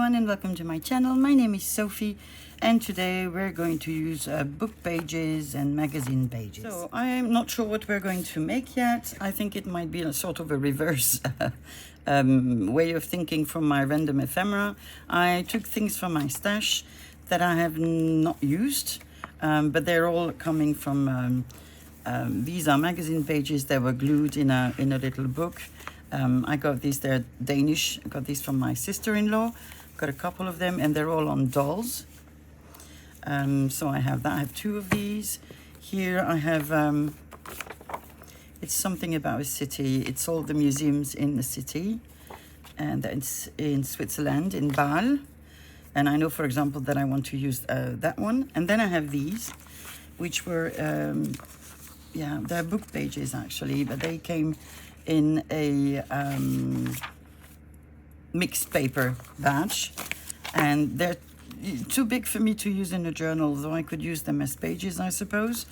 everyone and welcome to my channel. My name is Sophie and today we're going to use book pages and magazine pages. So I'm not sure what we're going to make yet. I think it might be a sort of a reverse way of thinking from my random ephemera. I took things from my stash that I have not used, but they're all coming from, these are magazine pages that were glued in a little book. I got these, they're Danish. I got these from my sister-in-law. Got a couple of them and they're all on dolls. So I have that. I have two of these. Here I have, it's something about a city. It's all the museums in the city. And it's in Switzerland, in Bâle. And I know, for example, that I want to use that one. And then I have these, which were, yeah, they're book pages actually, but they came in a mixed paper batch, and they're too big for me to use in a journal, though I could use them as pages, I suppose,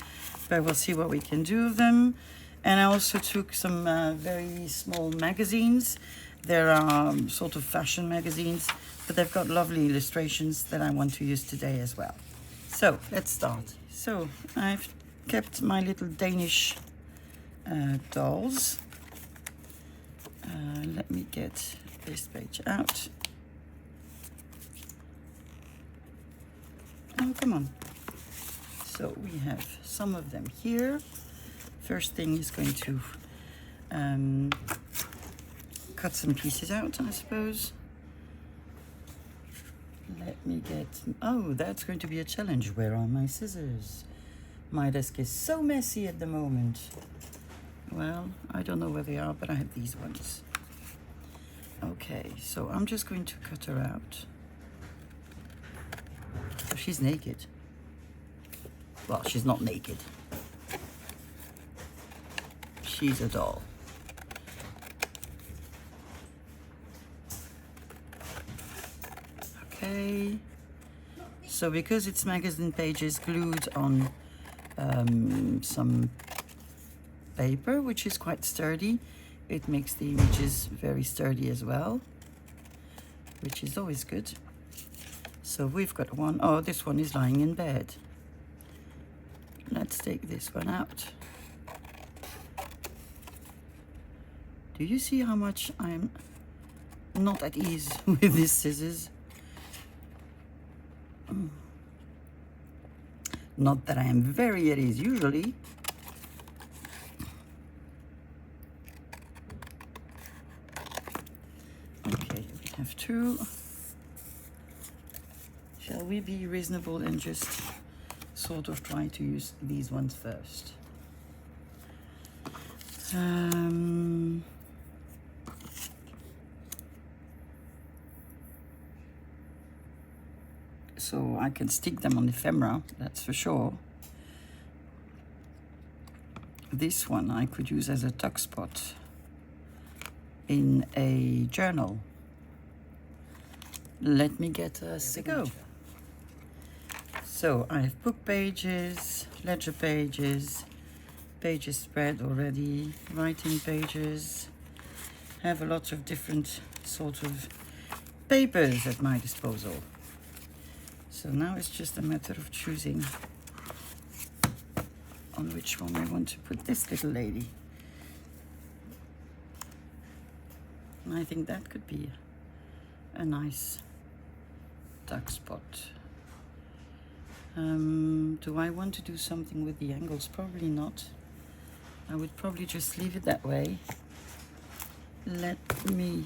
but we'll see what we can do of them. And I also took some very small magazines. There are sort of fashion magazines, but they've got lovely illustrations that I want to use today as well. So let's start. So I've kept my little Danish dolls. Let me get this page out. Oh, come on. So we have some of them here. First thing is going to cut some pieces out, I suppose. Let me get, oh, that's going to be a challenge. Where are my scissors? My desk is so messy at the moment. Well, I don't know where they are, but I have these ones. Okay, so I'm just going to cut her out. So she's naked. Well, she's not naked. She's a doll. Okay. So because it's magazine pages glued on some paper, which is quite sturdy, it makes the images very sturdy as well, which is always good. So we've got one. Oh, this one is lying in bed. Let's take this one out. Do you see how much I'm not at ease with these scissors? Not that I am very at ease usually. Okay, we have two. Shall we be reasonable and just sort of try to use these ones first? So I can stick them on the ephemera, that's for sure. This one I could use as a tuck spot in a journal. Let me get a signature. So I have book pages, ledger pages, pages spread already, writing pages. Have a lot of different sort of papers at my disposal. So now it's just a matter of choosing on which one I want to put this little lady. And I think that could be a nice tuck spot. Do I want to do something with the angles? Probably not. I would probably just leave it that way. Let me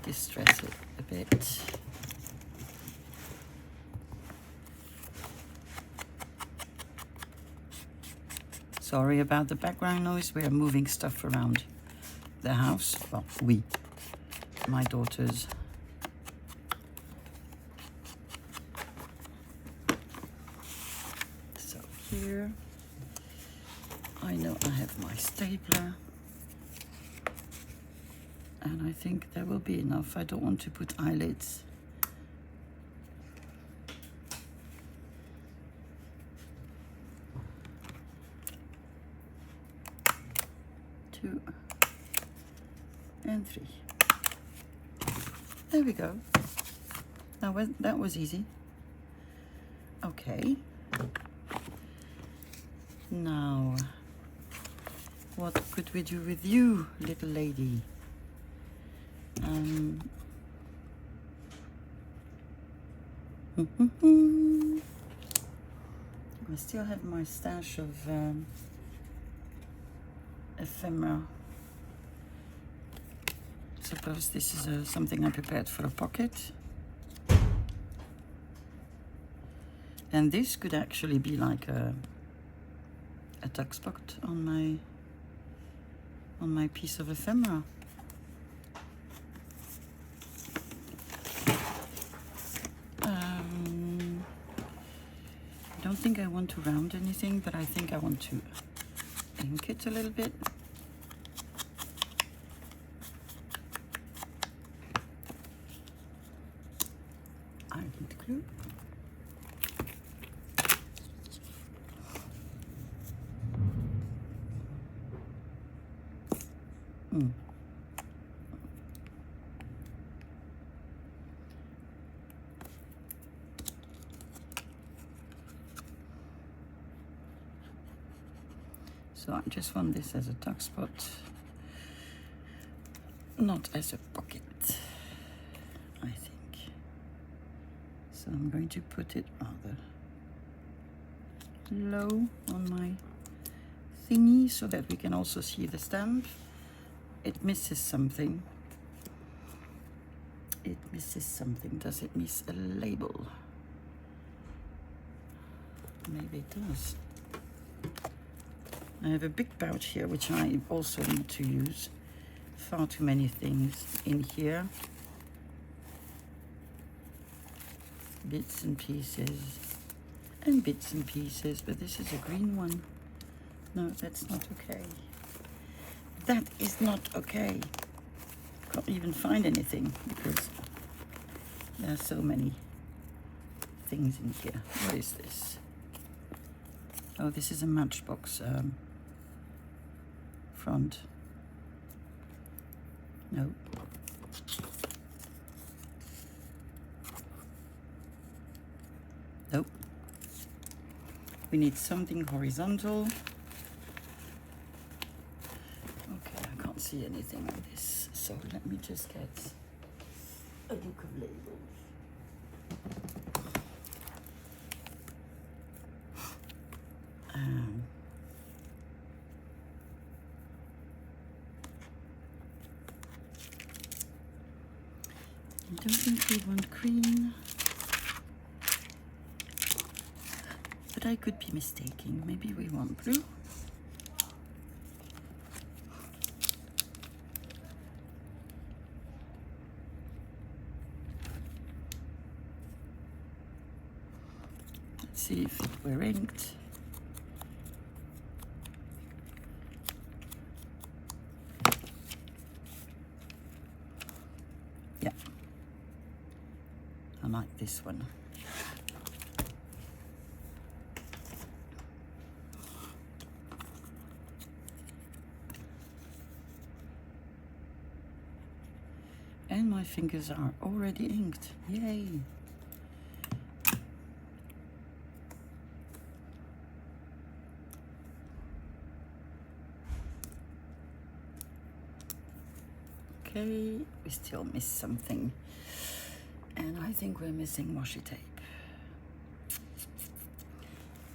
distress it a bit. Sorry about the background noise. We are moving stuff around the house. Well, my daughters. So here, I know I have my stapler. And I think there will be enough. I don't want to put eyelets. Two and three. There we go. That was easy. Okay. Now, what could we do with you, little lady? I still have my stash of ephemera. Suppose this is something I prepared for a pocket. And this could actually be like a tuck spot on my piece of ephemera. I don't think I want to round anything, but I think I want to ink it a little bit. I need glue. So I just want this as a tuck spot, not as a pocket, I think. So I'm going to put it rather low on my thingy so that we can also see the stamp. It misses something. It misses something. Does it miss a label? Maybe it does. I have a big pouch here, which I also need to use. Far too many things in here. Bits and pieces. And bits and pieces, but this is a green one. No, that's not okay. That is not okay. Can't even find anything because there are so many things in here. What is this? Oh, this is a Matchbox front. No. Nope. We need something horizontal. Okay, I can't see anything on this, so let me just get a book of labels. I don't think we want green, but I could be mistaken. Maybe we want blue. Let's see if we're inked. Yeah. I like this one. And my fingers are already inked. Yay! Okay, we still miss something. And I think we're missing washi tape.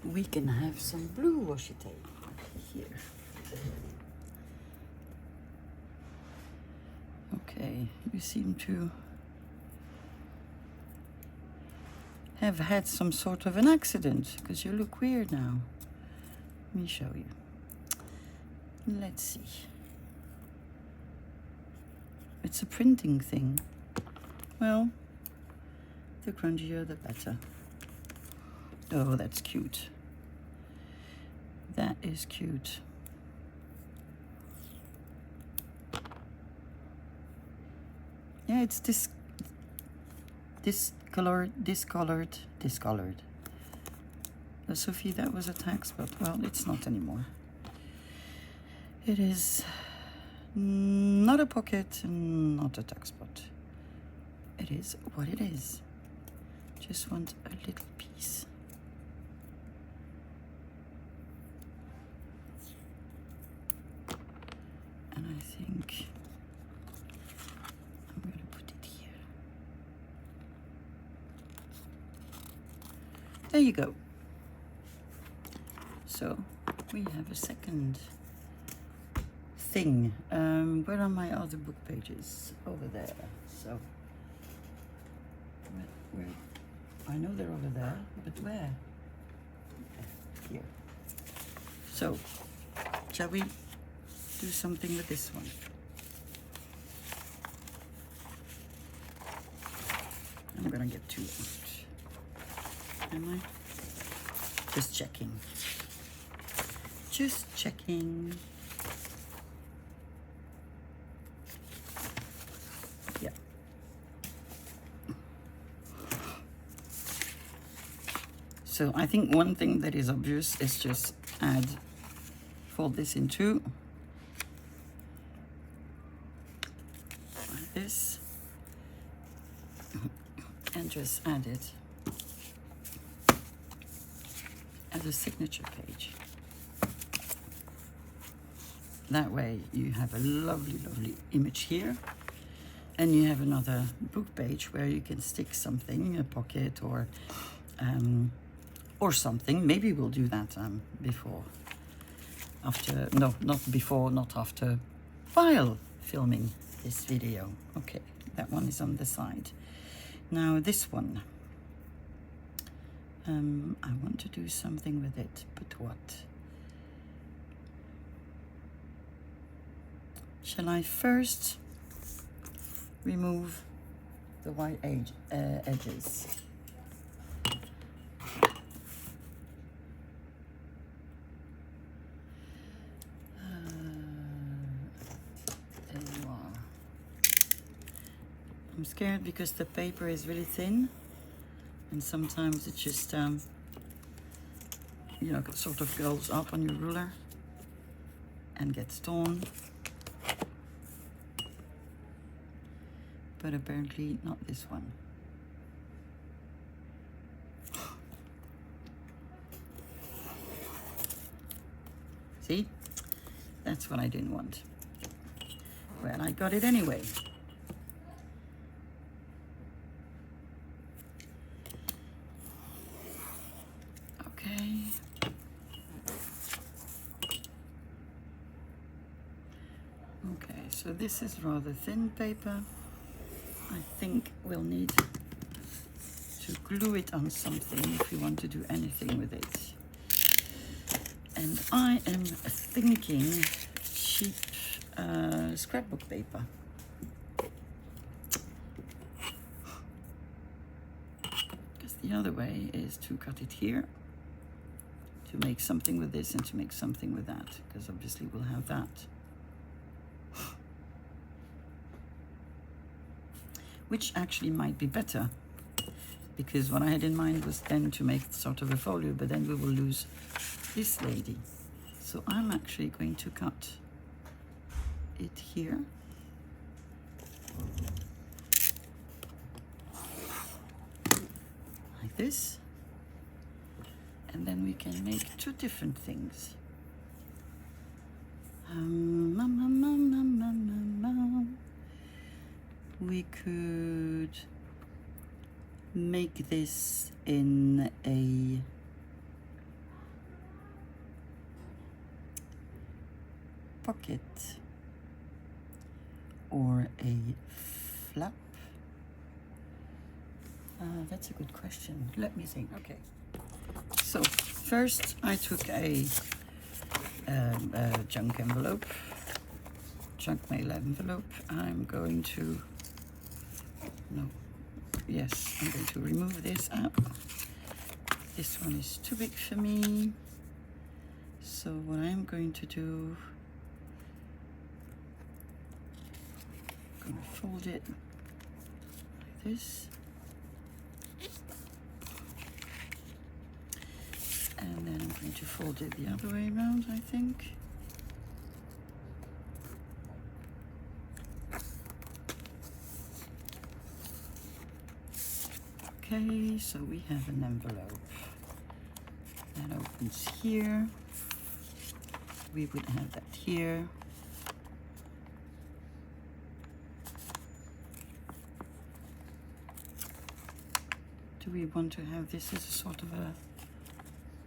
We can have some blue washi tape here. Okay, you seem to have had some sort of an accident because you look weird now. Let me show you. Let's see. It's a printing thing. Well, the grungier the better. Oh, that's cute. That is cute. Yeah, it's discolored. Sophie, that was a tax, but well, it's not anymore. It is not a pocket and not a tuck spot. It is what it is. Just want a little piece. And I think I'm going to put it here. There you go. So we have a second thing. Where are my other book pages? Over there. So where? I know they're over there, but where? Here. So shall we do something with this one? I'm gonna get two out. Am I? Just checking. Just checking. Yeah. So I think one thing that is obvious is just fold this in two. Like this. And just add it as a signature page. That way you have a lovely, lovely image here, and you have another book page where you can stick something, a pocket or something. Maybe we'll do that not after, while filming this video. Okay, that one is on the side. Now this one, I want to do something with it, but what? Shall I first remove the white edges? There you are. I'm scared because the paper is really thin, and sometimes it just, you know, sort of goes up on your ruler and gets torn. But apparently not this one. See? That's what I didn't want. Well, I got it anyway. Okay. Okay, so this is rather thin paper. I think we'll need to glue it on something if we want to do anything with it. And I am thinking cheap scrapbook paper. Because the other way is to cut it here, to make something with this and to make something with that, because obviously we'll have that. Which actually might be better, because what I had in mind was then to make sort of a folio, but then we will lose this lady. So I'm actually going to cut it here. Like this. And then we can make two different things. We could make this in a pocket or a flap. That's a good question. Let me think. Okay. So first I took a junk envelope, junk mail envelope. I'm going to I'm going to remove this out. This one is too big for me. So what I'm going to do, I'm going to fold it like this. And then I'm going to fold it the other way around, I think. Okay, so we have an envelope that opens here. We would have that here. Do we want to have this as a sort of a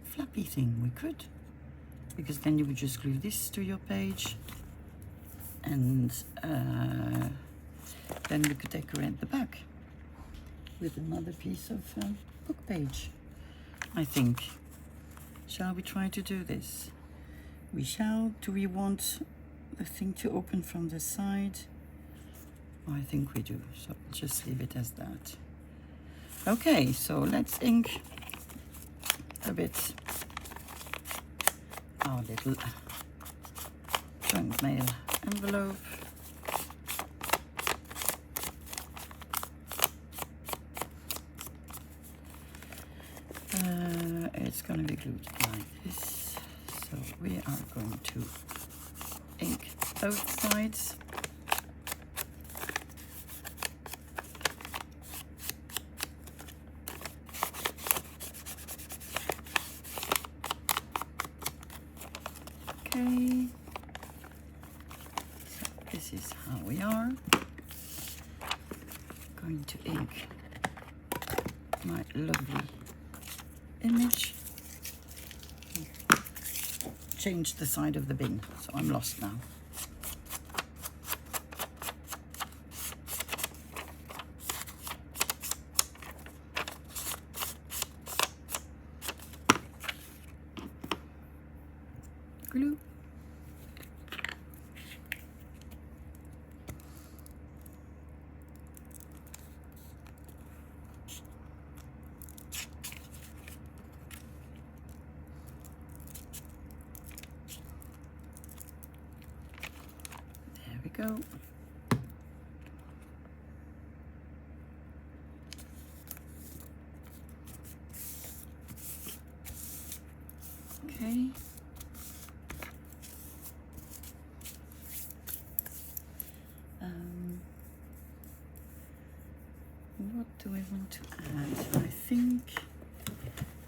flappy thing? We could, because then you would just glue this to your page, and then we could decorate the back with another piece of book page, I think. Shall we try to do this? We shall. Do we want the thing to open from the side? Oh, I think we do, so just leave it as that. Okay, so let's ink a bit our little junk mail envelope. It's going to be glued like this, so we are going to ink both sides. Okay, so this is how we are going to ink my lovely image. Change the side of the bin, so I'm lost now. Glue. There we go. Okay. What do I want to add?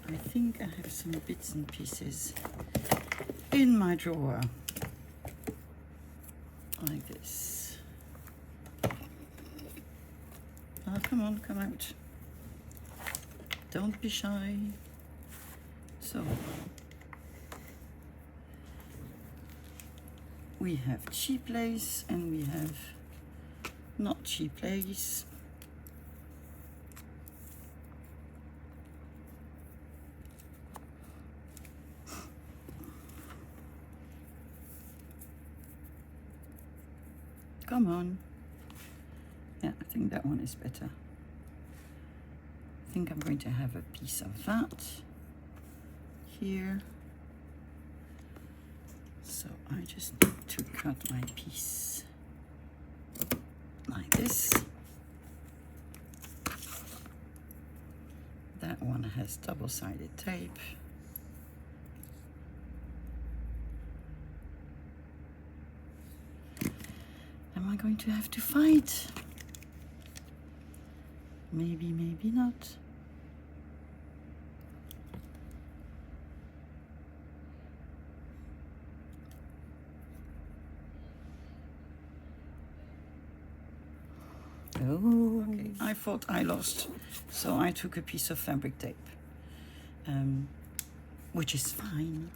I think I have some bits and pieces in my drawer, like this. Oh, come on, come out. Don't be shy. So, we have cheap lace and we have not cheap lace. Come on. Yeah, I think that one is better. I think I'm going to have a piece of that here. So I just need to cut my piece like this. That one has double-sided tape. Am I going to have to fight? Maybe, maybe not. Oh, okay. I thought I lost, so I took a piece of fabric tape, which is fine.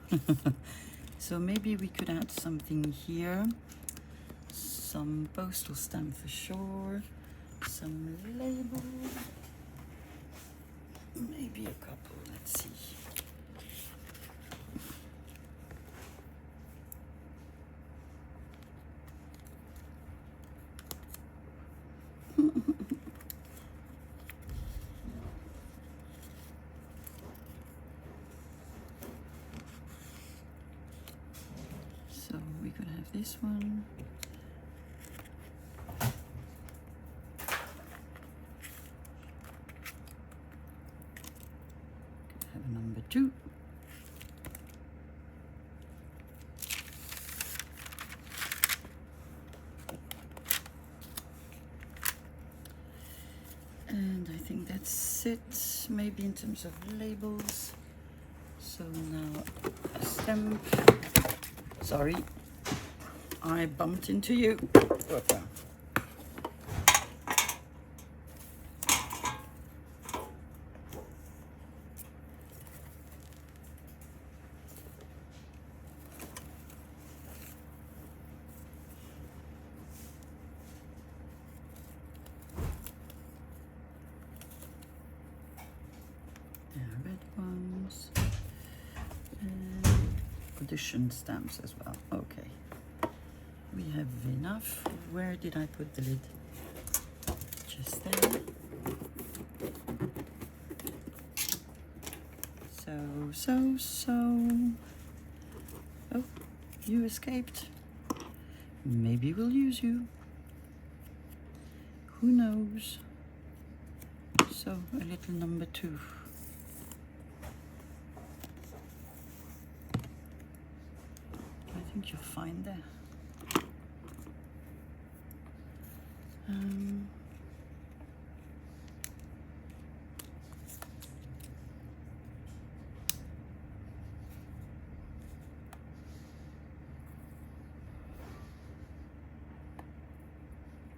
So maybe we could add something here. Some postal stamp for sure, some label, maybe a couple, let's see. So we could have this one. Number 2. And I think think that's it, maybe in terms of labels. So now a stamp. Sorry, I bumped into you. Okay. Red ones and edition stamps as well. Okay, we have enough. Where did I put the lid? Just there. So. Oh, you escaped. Maybe we'll use you. Who knows? So a little number 2. I think you'll find there.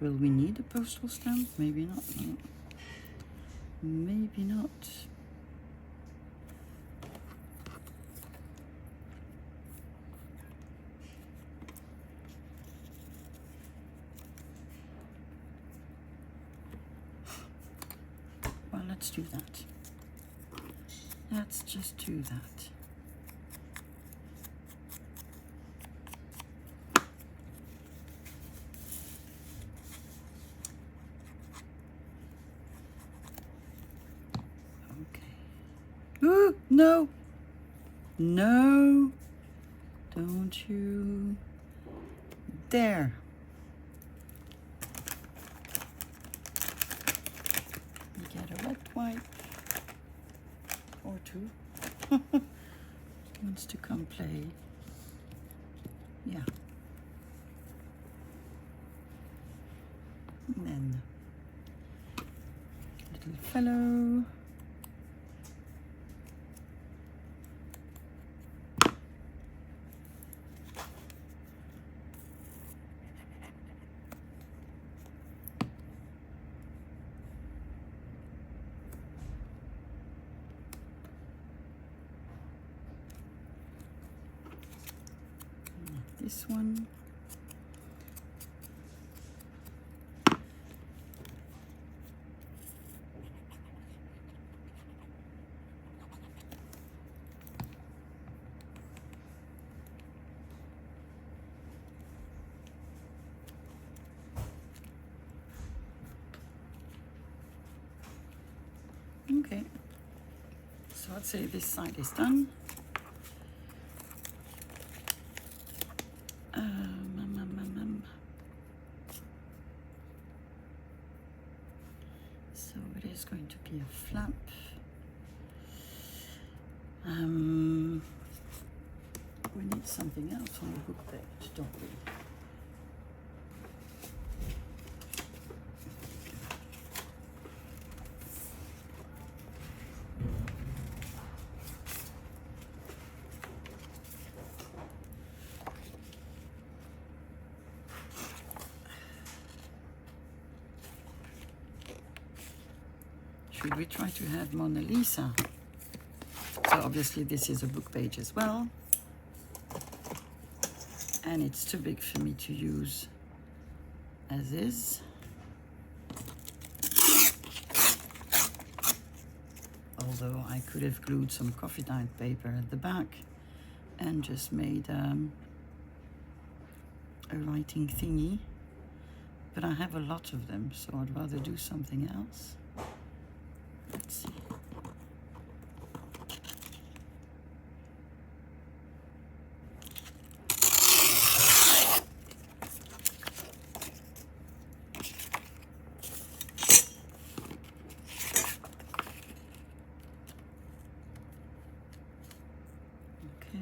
Will we need a postal stamp? Maybe not. No. Maybe not. Well, let's do that. Let's just do that. Ooh, no, no, don't you dare. Get a wet wipe or 2. Wants to come play. Yeah. And then little fellow. This one. Okay, so I'd say this side is done. So it is going to be a flap. We need something else on the book page, don't we? Should we try to have Mona Lisa? So obviously this is a book page as well. And it's too big for me to use as is. Although I could have glued some coffee dyed paper at the back and just made a writing thingy. But I have a lot of them, so I'd rather do something else. Let's see. Okay,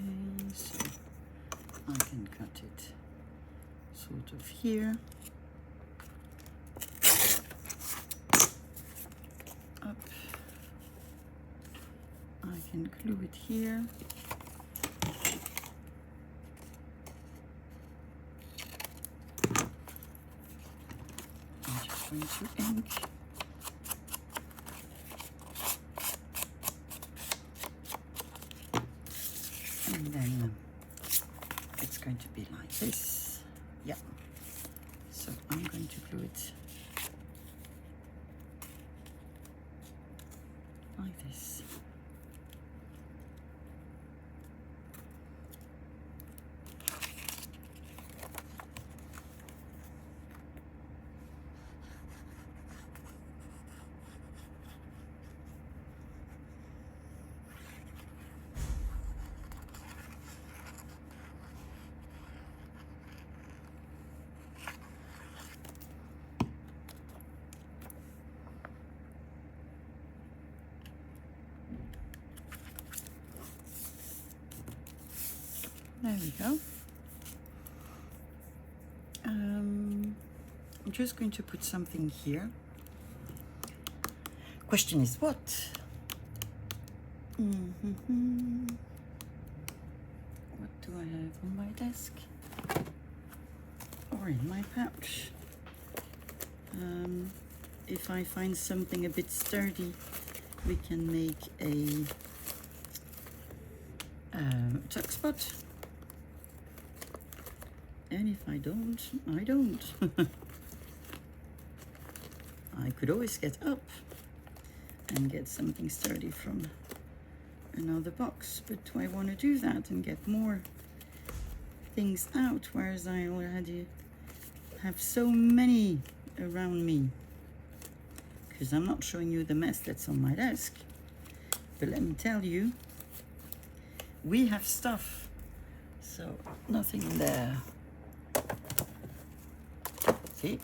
so I can cut it sort of here. Up. can glue it here. I'm just going to ink. And then it's going to be like this. Yeah. So I'm going to glue it like this. There we go. I'm just going to put something here. Question is what? What do I have on my desk? Or in my pouch? If I find something a bit sturdy, we can make a tuck spot. And if I don't, I don't. I could always get up and get something sturdy from another box, but do I want to do that and get more things out, whereas I already have so many around me? Because I'm not showing you the mess that's on my desk, but let me tell you, we have stuff, so nothing in there. See,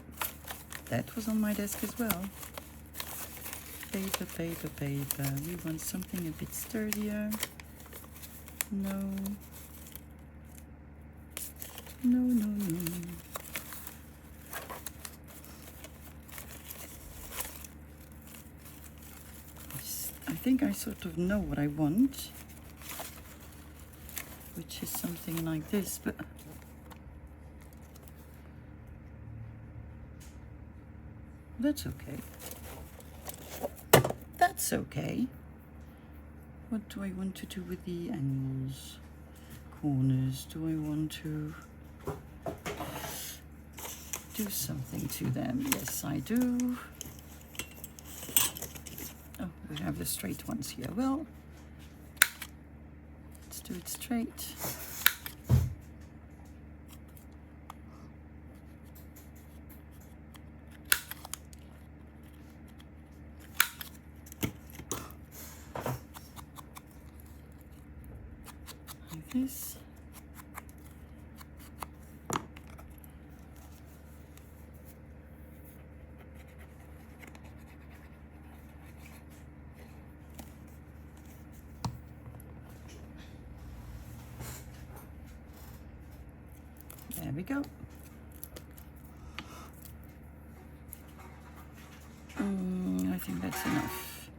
that was on my desk as well. Paper, paper, paper. We want something a bit sturdier. No. No, no, no. I think I sort of know what I want, which is something like this, but that's okay. That's okay. What do I want to do with the angles, corners? Do I want to do something to them? Yes, I do. Oh, we have the straight ones here. Well, let's do it straight. Like this. There we go. I think that's enough.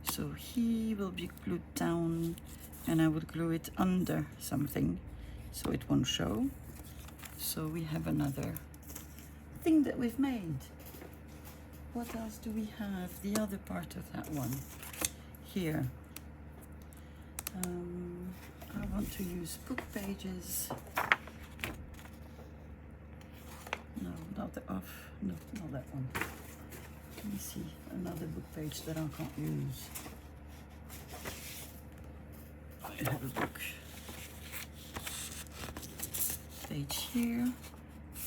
So he will be glued down, and I would glue it under something so it won't show. So we have another thing that we've made. What else do we have? The other part of that one here. I want to use book pages. No, not the off. No, not that one. Let me see another book page that I can't use. I have a book page here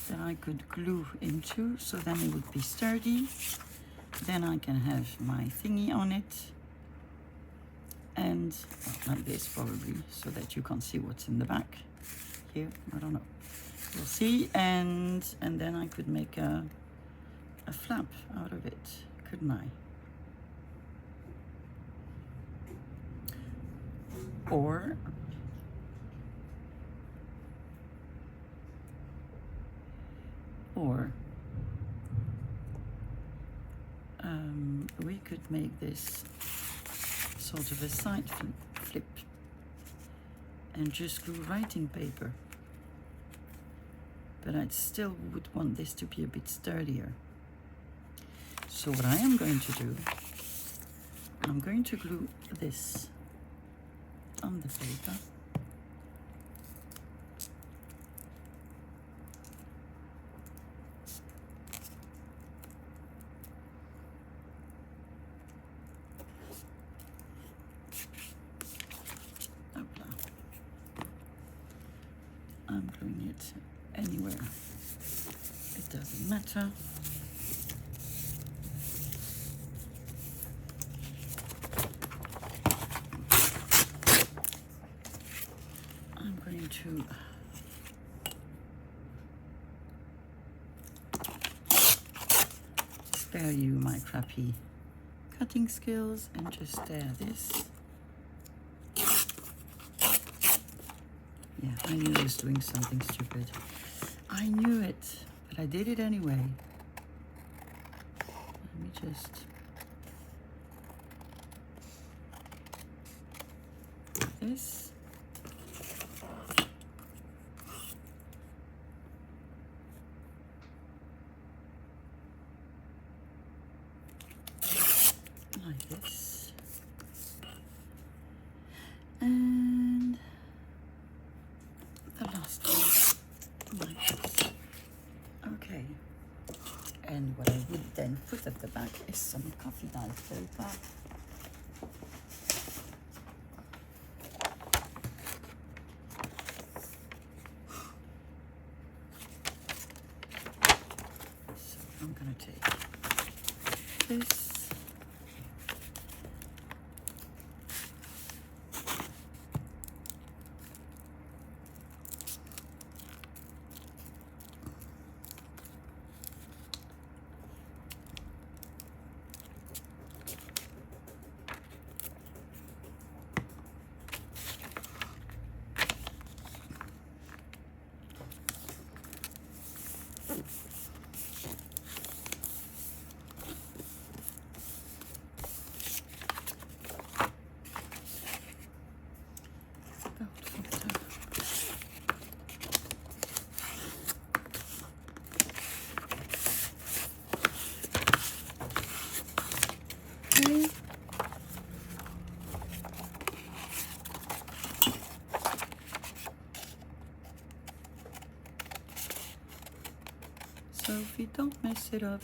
that I could glue into, so then it would be sturdy. Then I can have my thingy on it, and well, like this probably, so that you can't see what's in the back here. I don't know. We'll see. And then I could make a flap out of it, couldn't I? Or we could make this sort of a side flip and just glue writing paper. But I still would want this to be a bit sturdier. So what I am going to do, I'm going to glue this on the paper. I'm gluing it anywhere, it doesn't matter. I'm going to spare you my crappy cutting skills and just tear this. Yeah, I knew I was doing something stupid. I knew it, but I did it anyway. Let me just... this. Like this. And the last one, like this. Okay. And what I would then put at the back is some coffee dye paper. So I'm going to take this. Okay. Sophie, don't mess it up.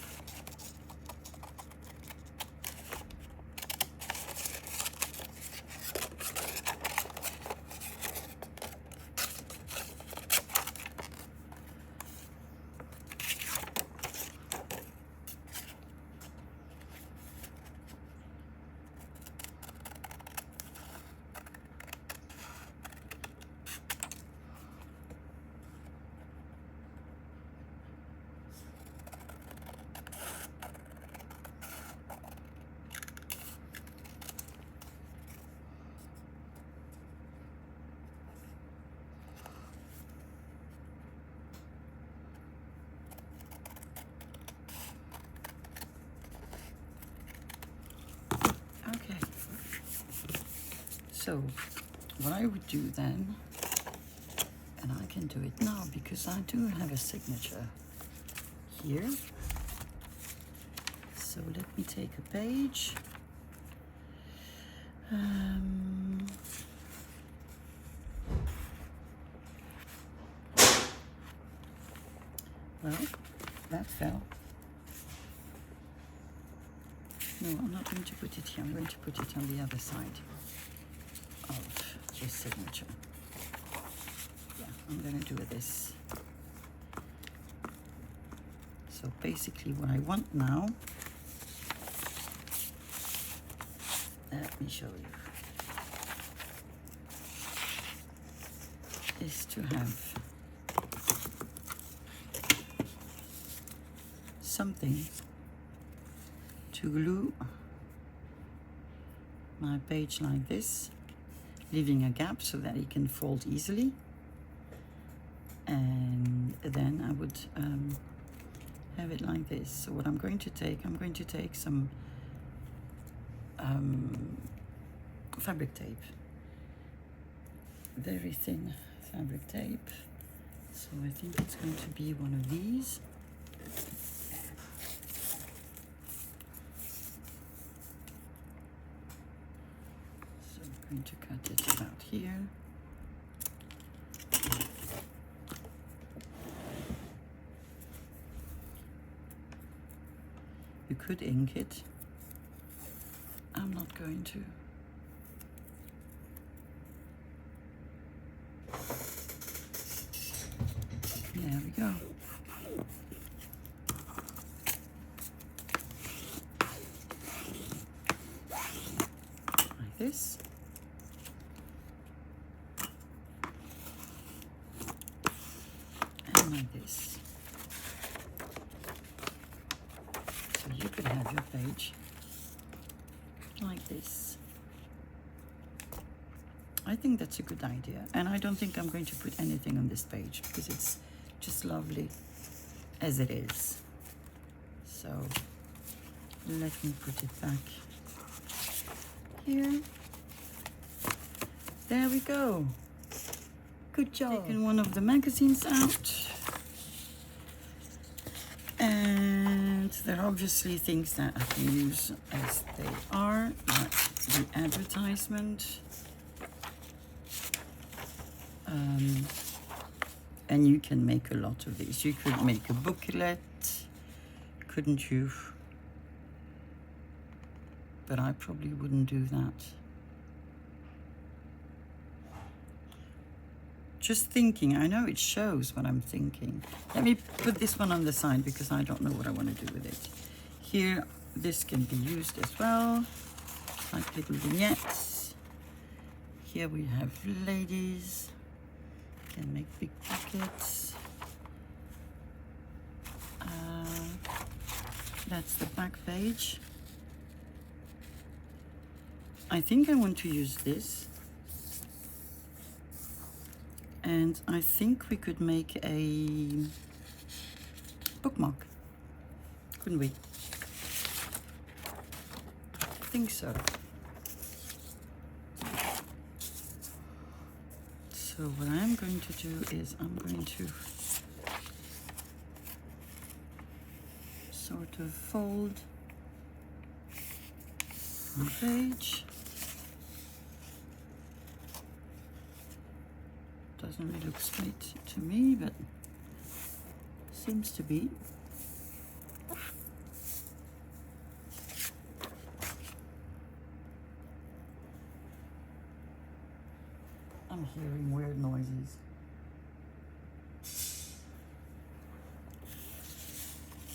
Okay. So what I would do then, and I can do it now because I do have a signature here. So let me take a page. Well, that fell. No, I'm not going to put it here. I'm going to put it on the other side of this signature. Yeah, I'm going to do this. So basically what I want now, let me show you, is to have something to glue my page like this, leaving a gap so that it can fold easily. And then I would have it like this. So what I'm going to take some fabric tape. Very thin fabric tape. So I think it's going to be one of these. So I'm going to cut it about here. You could ink it. I'm not going to. There we go. Like this. And like this. So you could have your page like this. I think that's a good idea. And I don't think I'm going to put anything on this page because it's just lovely as it is. So let me put it back here. There we go. Good job. Taken one of the magazines out. And there are obviously things that I can use as they are, like the advertisement. And you can make a lot of these. You could make a booklet, couldn't you? But I probably wouldn't do that. Just thinking, I know it shows what I'm thinking. Let me put this one on the side because I don't know what I want to do with it. Here, this can be used as well, like little vignettes. Here we have ladies. Can make big pockets. That's the back page. I think I want to use this. And I think we could make a bookmark, couldn't we? I think so. So what I'm going to do is I'm going to sort of fold one page. Doesn't really look straight to me, but seems to be. I'm hearing weird noises.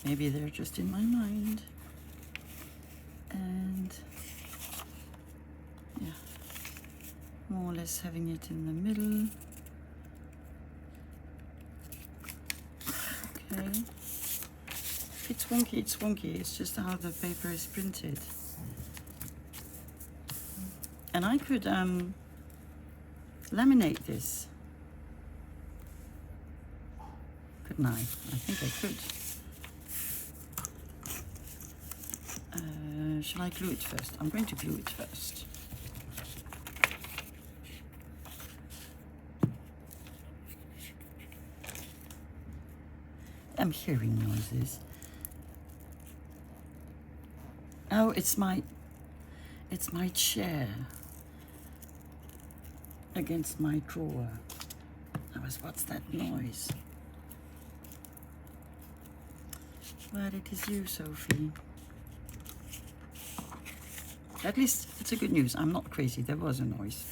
Maybe they're just in my mind. And yeah, more or less having it in the middle. Okay. It's wonky, it's wonky. It's just how the paper is printed. And I could laminate this. Couldn't I? I think I could. Shall I glue it first? I'm going to glue it first. I'm hearing noises. Oh, it's my chair against my drawer. What's that noise? Well, it is you, Sophie. At least it's a good news. I'm not crazy. There was a noise.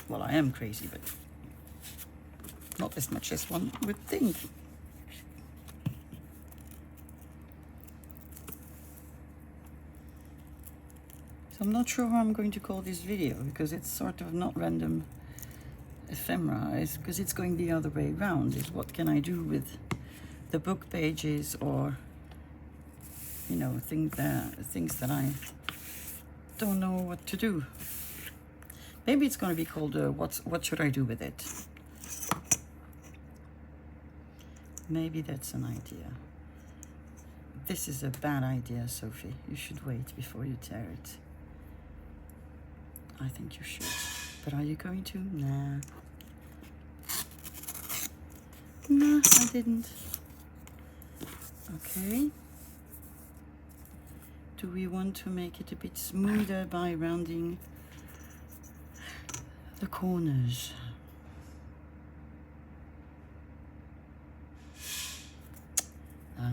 Well, I am crazy, but not as much as one would think. So I'm not sure how I'm going to call this video because it's sort of not random ephemera. It's because it's going the other way around. Is what can I do with the book pages, or you know, things that I don't know what to do. Maybe it's going to be called what should I do with it? Maybe that's an idea. This is a bad idea, Sophie. You should wait before you tear it. I think you should. But are you going to? Nah. No, I didn't. Okay. Do we want to make it a bit smoother by rounding the corners?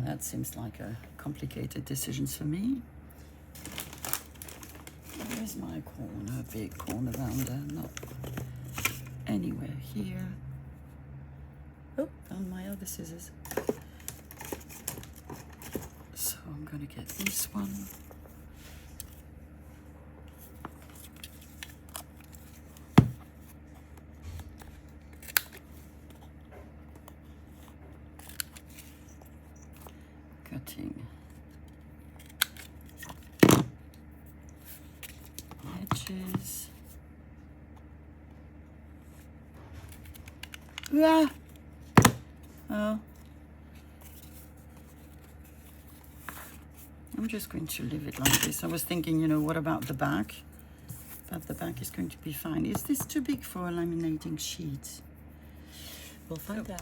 That seems like a complicated decision for me. Where's my corner? Big corner rounder? Not anywhere here. Oh, found my other scissors. So I'm going to get this one. Cutting edges. Ah! Oh. I'm just going to leave it like this. I was thinking, you know, what about the back? But the back is going to be fine. Is this too big for a laminating sheet? We'll find out.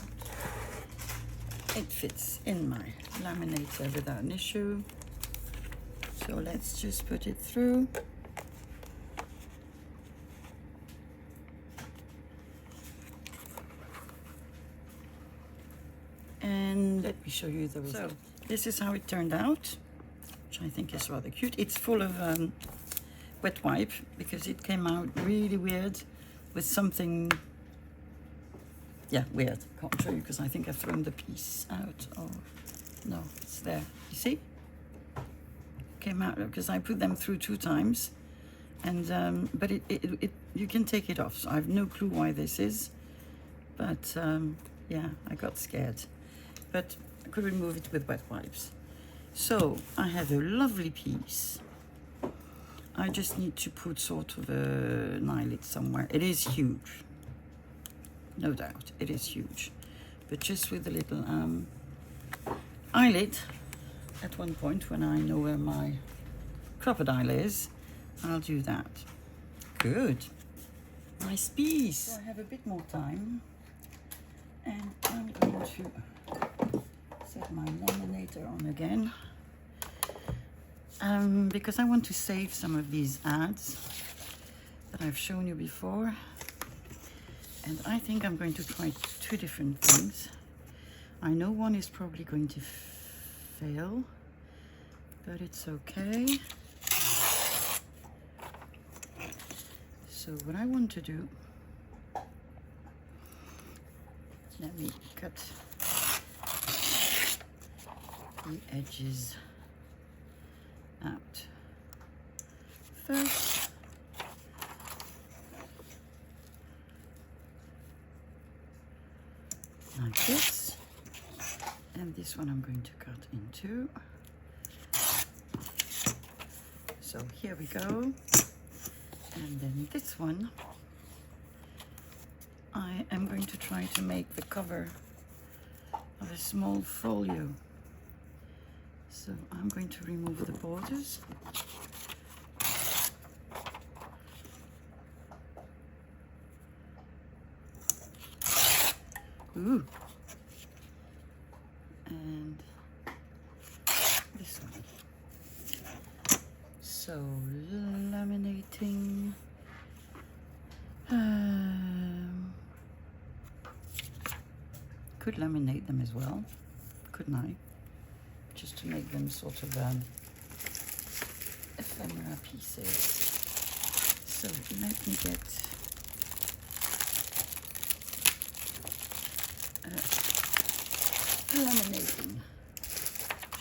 It fits in my laminator without an issue. So let's just put it through. And let me show you the result. So this is how it turned out, which I think is rather cute. It's full of wet wipe because it came out really weird with something. Yeah, weird. Can't show you because I think I've thrown the piece out. Oh, no, it's there. You see? Came out because I put them through 2 times, and but you can take it off. So I have no clue why this is, but yeah, I got scared. But I could remove it with wet wipes. So I have a lovely piece. I just need to put sort of an eyelet somewhere. It is huge. No doubt, it is huge. But just with a little eyelet, at one point when I know where my crocodile is, I'll do that. Good. Nice piece. So I have a bit more time. And I'm going to set my laminator on again. Because I want to save some of these ads that I've shown you before. And I think I'm going to try 2 different things. I know one is probably going to fail, but it's okay. So what I want to do, let me cut the edges out first. Like this, and this one I'm going to cut in 2. So here we go, and then this one I am going to try to make the cover of a small folio. So I'm going to remove the borders. Ooh. And this one. So laminating. Could laminate them as well, couldn't I? Just to make them sort of ephemera pieces. So let me get laminating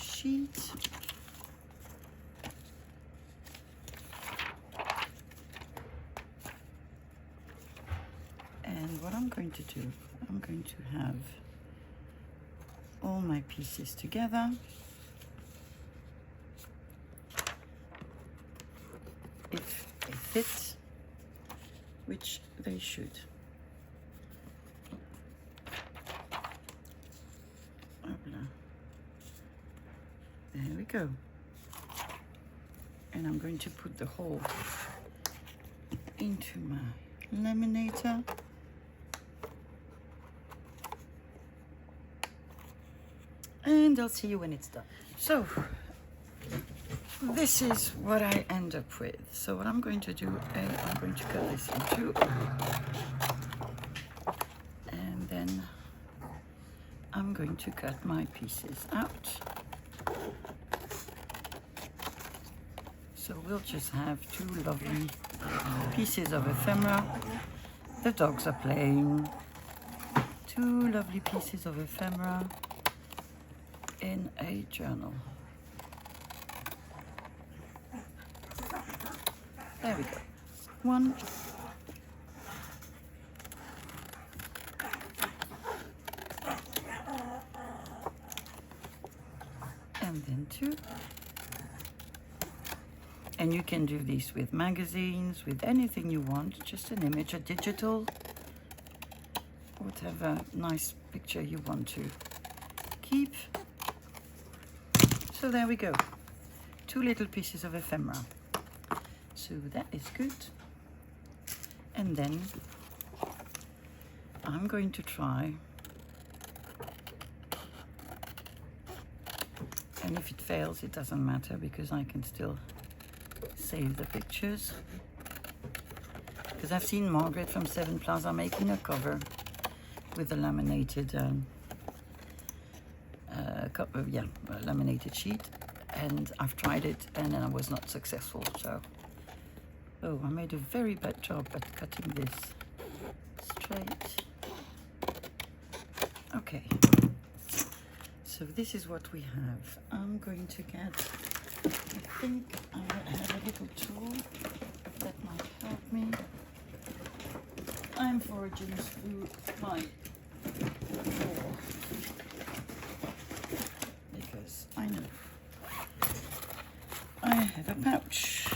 sheet. And what I'm going to do, I'm going to have all my pieces together. If they fit, which they should. There we go. And I'm going to put the whole into my laminator. And I'll see you when it's done. So this is what I end up with. So what I'm going to do, I'm going to cut this in two. And then I'm going to cut my pieces out. So we'll just have two lovely pieces of ephemera. The dogs are playing. Two lovely pieces of ephemera in a journal. There we go. One. And then two. And you can do these with magazines, with anything you want, just an image, a digital, whatever nice picture you want to keep. So there we go, two little pieces of ephemera. So that is good. And then I'm going to try, and if it fails, it doesn't matter because I can still save the pictures. Because I've seen Margaret from Seven Plaza making a cover with a laminated laminated sheet, and I've tried it and then I was not successful. So I made a very bad job at cutting this straight. Okay, so this is what we have. I'm going to get, I think I have a little tool that might help me. I'm foraging through my drawer because I know I have a pouch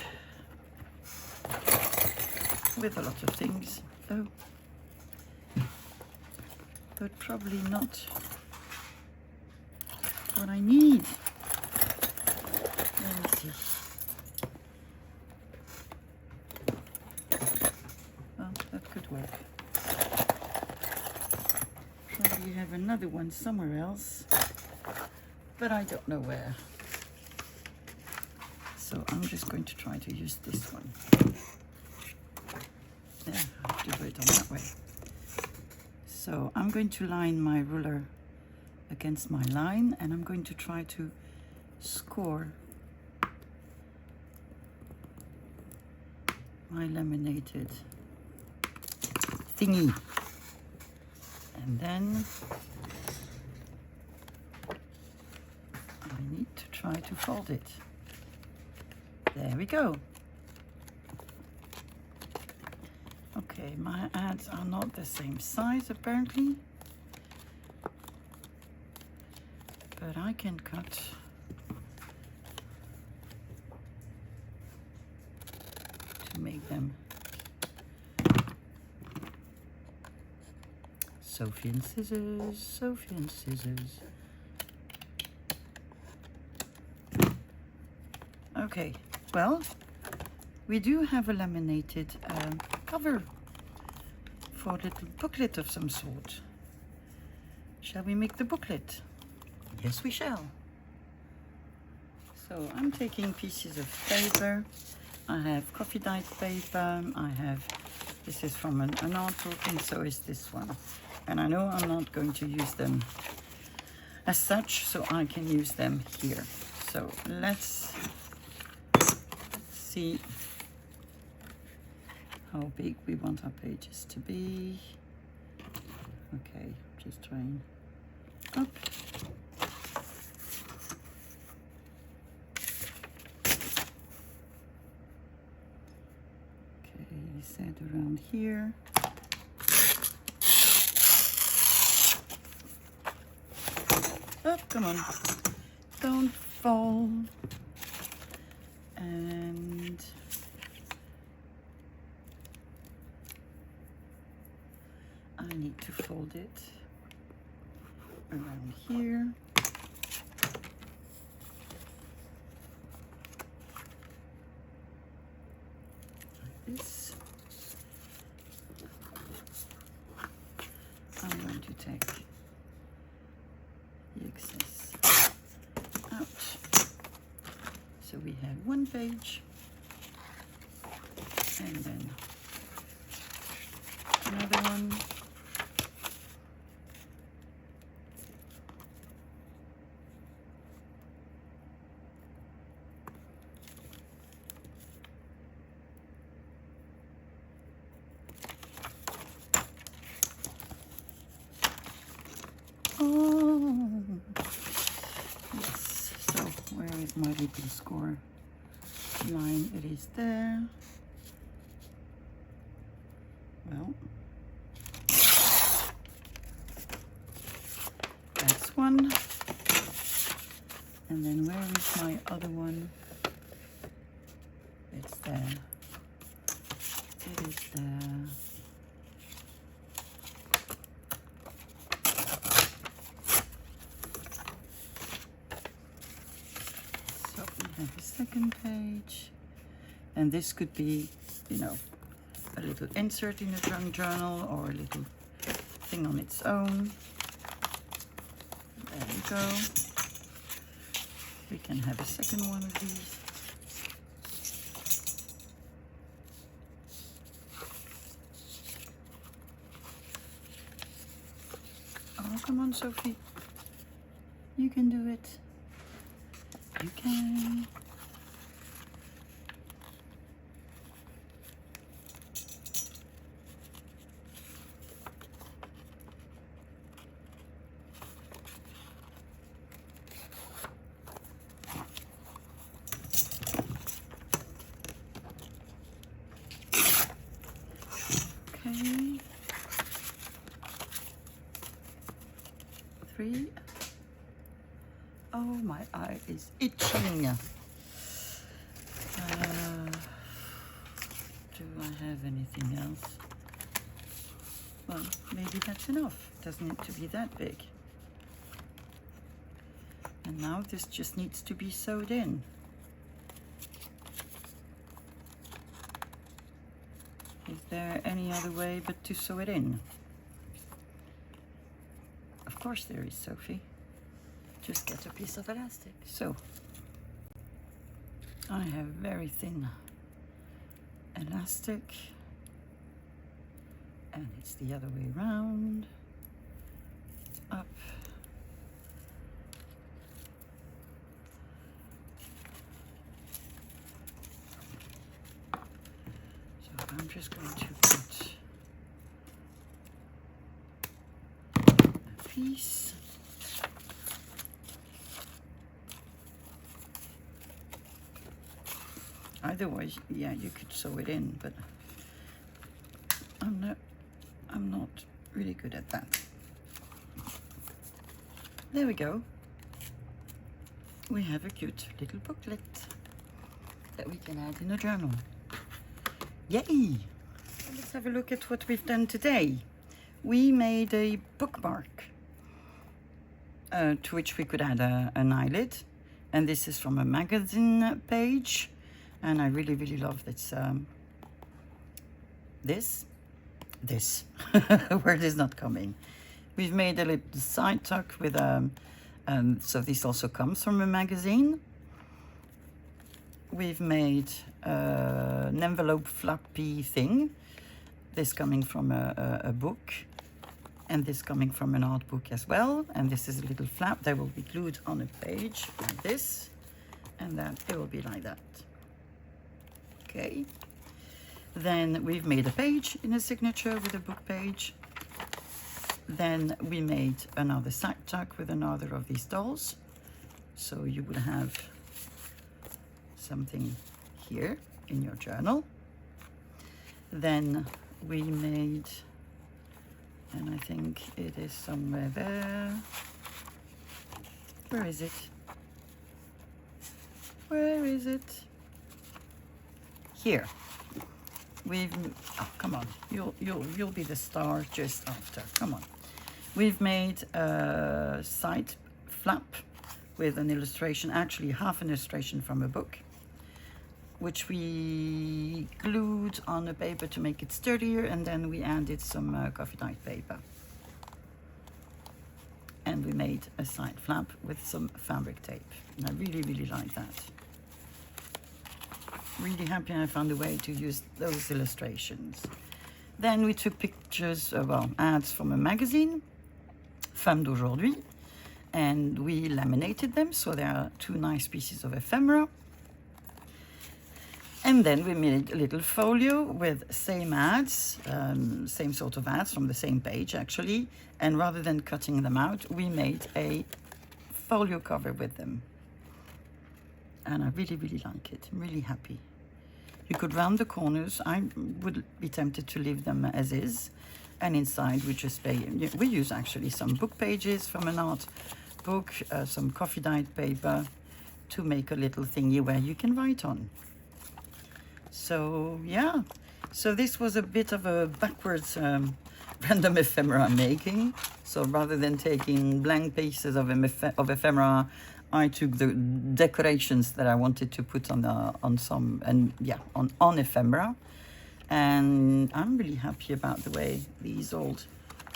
with a lot of things, but probably not what I need. Let me see. Well, that could work. Probably have another one somewhere else, but I don't know where. So I'm just going to try to use this one. There, I have to do it on that way. So I'm going to line my ruler against my line, and I'm going to try to score my laminated thingy, and then I need to try to fold it. There we go. Okay, my ads are not the same size apparently, but I can cut to make them. Sophie and scissors, Sophie and scissors. Okay, well, we do have a laminated cover for a little booklet of some sort. Shall we make the booklet? Yes, we shall. So I'm taking pieces of paper. I have coffee dyed paper. I have, this is from an art book, and so is this one. And I know I'm not going to use them as such, so I can use them here. So let's see how big we want our pages to be. Okay, just trying up. Okay, set around here. Oh, come on, don't fall. And I need to fold it around here. Like this. excess out. So we have one page, and then another one. Oh, yes. So where is my little score line? It is there. Well, that's one. And then where is my other one? It's there. It is there. So we have a second page. And this could be, you know, a little insert in a journal or a little thing on its own. There we go. We can have a second one of these. Oh, come on, Sophie. You can do it. You can. Okay. 3. Oh, my eye is itching. Do I have anything else? Well, maybe that's enough. Doesn't need to be that big. And now this just needs to be sewed in. Is there any other way but to sew it in? Of course there is, Sophie. Just get a piece of elastic. So, I have very thin elastic, and it's the other way around. It's up. So I'm just going to put a piece. Otherwise, yeah, you could sew it in, but I'm not really good at that. There we go. We have a cute little booklet that we can add in a journal. Yay! Let's have a look at what we've done today. We made a bookmark to which we could add an eyelid, and this is from a magazine page. And I really, really love this. This word is not coming. We've made a little side tuck with so this also comes from a magazine. We've made an envelope flappy thing. This coming from a book, and this coming from an art book as well. And this is a little flap that will be glued on a page like this, and then it will be like that. Okay, then we've made a page in a signature with a book page. Then we made another side tuck with another of these dolls. So you would have something here in your journal. Then we made, and I think it is somewhere there. Where is it? Where is it? Here. We've, oh, come on, you'll be the star just after. Come on. We've made a side flap with an illustration, actually half an illustration from a book, which we glued on the paper to make it sturdier, and then we added some coffee dyed paper. and we made a side flap with some fabric tape. And I really, really like that. Really happy I found a way to use those illustrations. Then we took pictures of ads from a magazine, Femme d'aujourd'hui, and we laminated them, so there are 2 nice pieces of ephemera. And then we made a little folio with same ads, same sort of ads from the same page actually, and rather than cutting them out, we made a folio cover with them. And I really, really like it. I'm really happy. You could round the corners. I would be tempted to leave them as is, and inside we use actually some book pages from an art book, some coffee dyed paper to make a little thingy where you can write on. So yeah, so this was a bit of a backwards random ephemera making. So rather than taking blank pieces of ephemera, I took the decorations that I wanted to put on ephemera, and I'm really happy about the way these all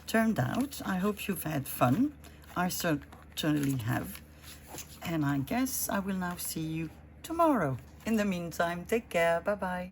turned out. I hope you've had fun. I certainly have, and I guess I will now see you tomorrow. In the meantime, take care. Bye bye.